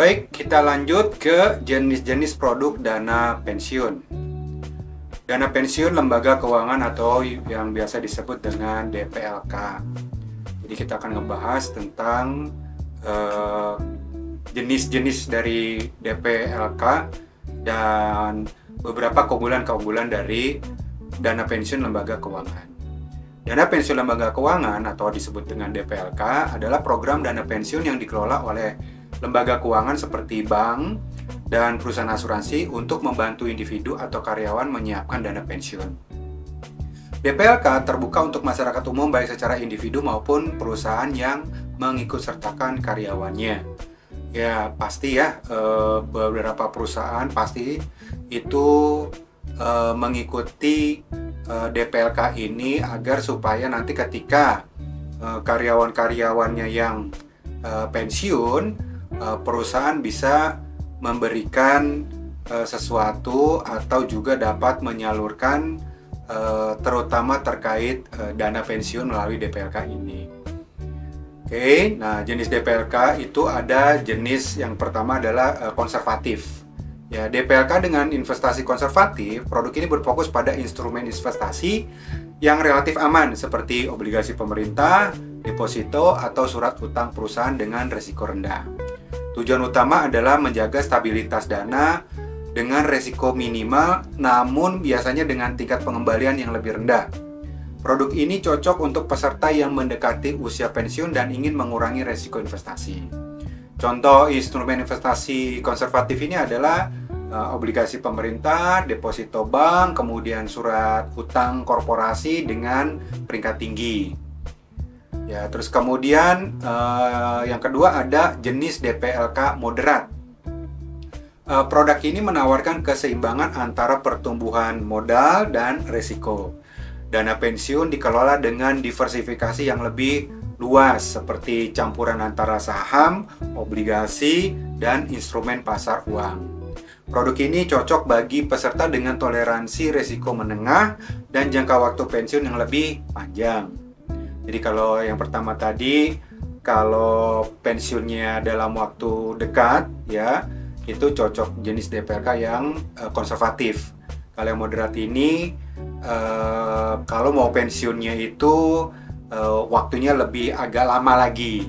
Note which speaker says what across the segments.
Speaker 1: Baik, kita lanjut ke jenis-jenis produk dana pensiun. Dana pensiun lembaga keuangan atau yang biasa disebut dengan DPLK. Jadi kita akan ngebahas tentang jenis-jenis dari DPLK dan beberapa keunggulan-keunggulan dari dana pensiun lembaga keuangan. Dana pensiun lembaga keuangan atau disebut dengan DPLK adalah program dana pensiun yang dikelola oleh lembaga keuangan seperti bank dan perusahaan asuransi untuk membantu individu atau karyawan menyiapkan dana pensiun. DPLK terbuka untuk masyarakat umum baik secara individu maupun perusahaan yang mengikutsertakan karyawannya. Ya pasti ya, beberapa perusahaan pasti itu mengikuti DPLK ini agar supaya nanti ketika karyawan-karyawannya yang pensiun, perusahaan bisa memberikan sesuatu atau juga dapat menyalurkan terutama terkait dana pensiun melalui DPLK ini. Oke, nah jenis DPLK itu ada jenis yang pertama adalah konservatif. Ya, DPLK dengan investasi konservatif, produk ini berfokus pada instrumen investasi yang relatif aman seperti obligasi pemerintah, deposito, atau surat utang perusahaan dengan risiko rendah. Tujuan utama adalah menjaga stabilitas dana dengan risiko minimal, namun biasanya dengan tingkat pengembalian yang lebih rendah. Produk ini cocok untuk peserta yang mendekati usia pensiun dan ingin mengurangi risiko investasi. Contoh instrumen investasi konservatif ini adalah obligasi pemerintah, deposito bank, kemudian surat utang korporasi dengan peringkat tinggi. Ya, terus kemudian yang kedua ada jenis DPLK moderat. Produk ini menawarkan keseimbangan antara pertumbuhan modal dan risiko. Dana pensiun dikelola dengan diversifikasi yang lebih luas seperti campuran antara saham, obligasi, dan instrumen pasar uang. Produk ini cocok bagi peserta dengan toleransi risiko menengah dan jangka waktu pensiun yang lebih panjang. Jadi kalau yang pertama tadi, kalau pensiunnya dalam waktu dekat, ya itu cocok jenis DPLK yang konservatif. Kalau yang moderat ini, kalau mau pensiunnya itu waktunya lebih agak lama lagi.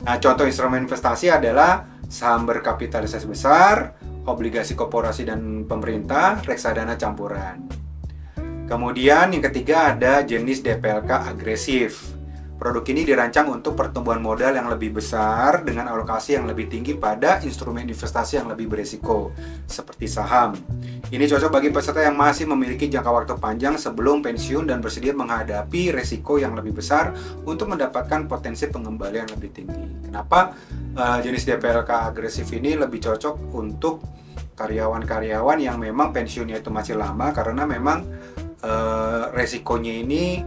Speaker 1: Nah, contoh instrumen investasi adalah saham berkapitalisasi besar, obligasi korporasi dan pemerintah, reksadana campuran. Kemudian yang ketiga ada jenis DPLK agresif. Produk ini dirancang untuk pertumbuhan modal yang lebih besar dengan alokasi yang lebih tinggi pada instrumen investasi yang lebih berisiko, seperti saham. Ini cocok bagi peserta yang masih memiliki jangka waktu panjang sebelum pensiun dan bersedia menghadapi risiko yang lebih besar untuk mendapatkan potensi pengembalian lebih tinggi. Kenapa jenis DPLK agresif ini lebih cocok untuk karyawan-karyawan yang memang pensiunnya itu masih lama, karena memang resikonya ini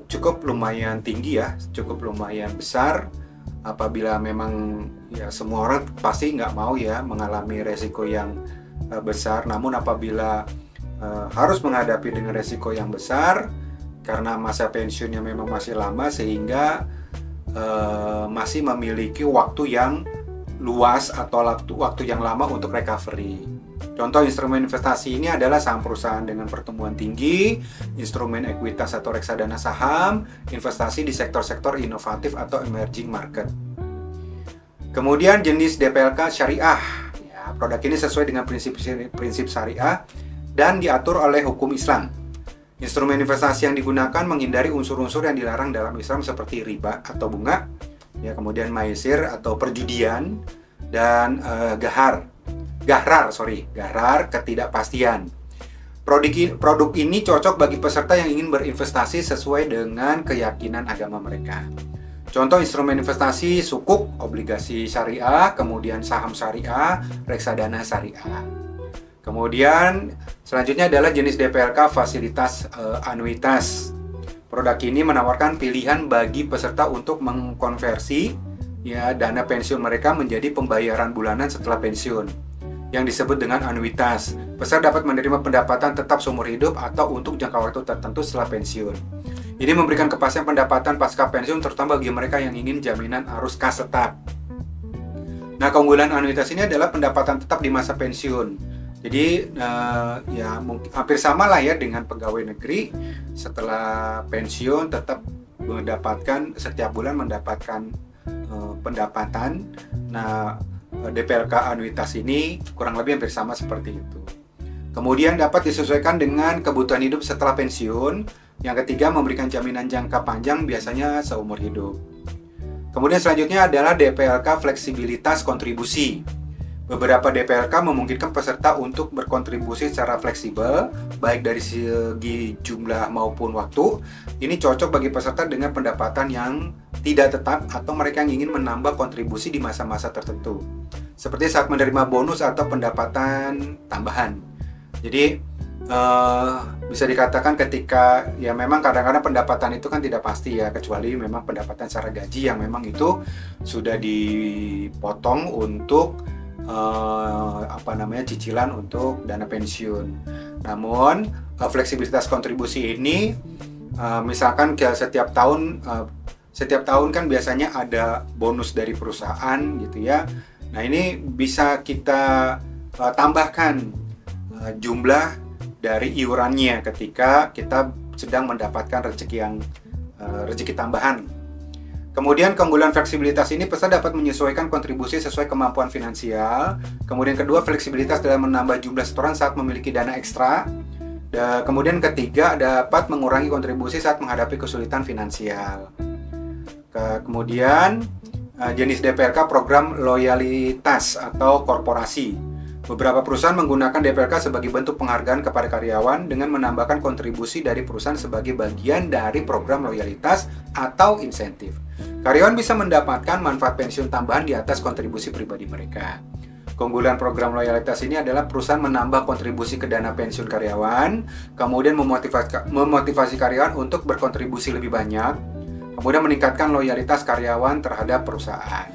Speaker 1: cukup lumayan tinggi ya, cukup lumayan besar. Apabila memang ya semua orang pasti nggak mau ya mengalami resiko yang besar, namun apabila harus menghadapi dengan resiko yang besar karena masa pensiunnya memang masih lama sehingga masih memiliki waktu yang luas atau waktu yang lama untuk recovery. Contoh instrumen investasi ini adalah saham perusahaan dengan pertumbuhan tinggi, instrumen ekuitas atau reksadana saham, investasi di sektor-sektor inovatif atau emerging market. Kemudian jenis DPLK syariah. Ya, produk ini sesuai dengan prinsip syariah dan diatur oleh hukum Islam. Instrumen investasi yang digunakan menghindari unsur-unsur yang dilarang dalam Islam seperti riba atau bunga, ya, kemudian maisir atau perjudian, dan gharar ketidakpastian. Produk ini cocok bagi peserta yang ingin berinvestasi sesuai dengan keyakinan agama mereka. Contoh instrumen investasi sukuk, obligasi syariah, kemudian saham syariah, reksadana syariah. Kemudian selanjutnya adalah jenis DPLK fasilitas anuitas. Produk ini menawarkan pilihan bagi peserta untuk mengkonversi ya dana pensiun mereka menjadi pembayaran bulanan setelah pensiun, yang disebut dengan anuitas. Peserta dapat menerima pendapatan tetap seumur hidup atau untuk jangka waktu tertentu setelah pensiun. Ini memberikan kepastian pendapatan pasca pensiun terutama bagi mereka yang ingin jaminan arus kas tetap. Nah, keunggulan anuitas ini adalah pendapatan tetap di masa pensiun. Jadi ya mungkin hampir sama lah ya dengan pegawai negeri, setelah pensiun tetap mendapatkan setiap bulan mendapatkan pendapatan. Nah, DPLK anuitas ini kurang lebih hampir sama seperti itu. Kemudian dapat disesuaikan dengan kebutuhan hidup setelah pensiun. Yang ketiga, memberikan jaminan jangka panjang, biasanya seumur hidup. Kemudian selanjutnya adalah DPLK fleksibilitas kontribusi. Beberapa DPLK memungkinkan peserta untuk berkontribusi secara fleksibel, baik dari segi jumlah maupun waktu. Ini cocok bagi peserta dengan pendapatan yang tidak tetap atau mereka yang ingin menambah kontribusi di masa-masa tertentu, seperti saat menerima bonus atau pendapatan tambahan. Jadi bisa dikatakan ketika ya memang kadang-kadang pendapatan itu kan tidak pasti ya, kecuali memang pendapatan secara gaji yang memang itu sudah dipotong untuk cicilan untuk dana pensiun. Namun fleksibilitas kontribusi ini misalkan setiap tahun kan biasanya ada bonus dari perusahaan gitu ya. Nah, ini bisa kita tambahkan jumlah dari iurannya ketika kita sedang mendapatkan rezeki tambahan. Kemudian keunggulan fleksibilitas ini peserta dapat menyesuaikan kontribusi sesuai kemampuan finansial. Kemudian kedua, fleksibilitas dalam menambah jumlah setoran saat memiliki dana ekstra. Kemudian ketiga, dapat mengurangi kontribusi saat menghadapi kesulitan finansial. Kemudian jenis DPLK program loyalitas atau korporasi. Beberapa perusahaan menggunakan DPLK sebagai bentuk penghargaan kepada karyawan dengan menambahkan kontribusi dari perusahaan sebagai bagian dari program loyalitas atau insentif. Karyawan bisa mendapatkan manfaat pensiun tambahan di atas kontribusi pribadi mereka. Keunggulan program loyalitas ini adalah perusahaan menambah kontribusi ke dana pensiun karyawan, kemudian memotivasi karyawan untuk berkontribusi lebih banyak, kemudian meningkatkan loyalitas karyawan terhadap perusahaan.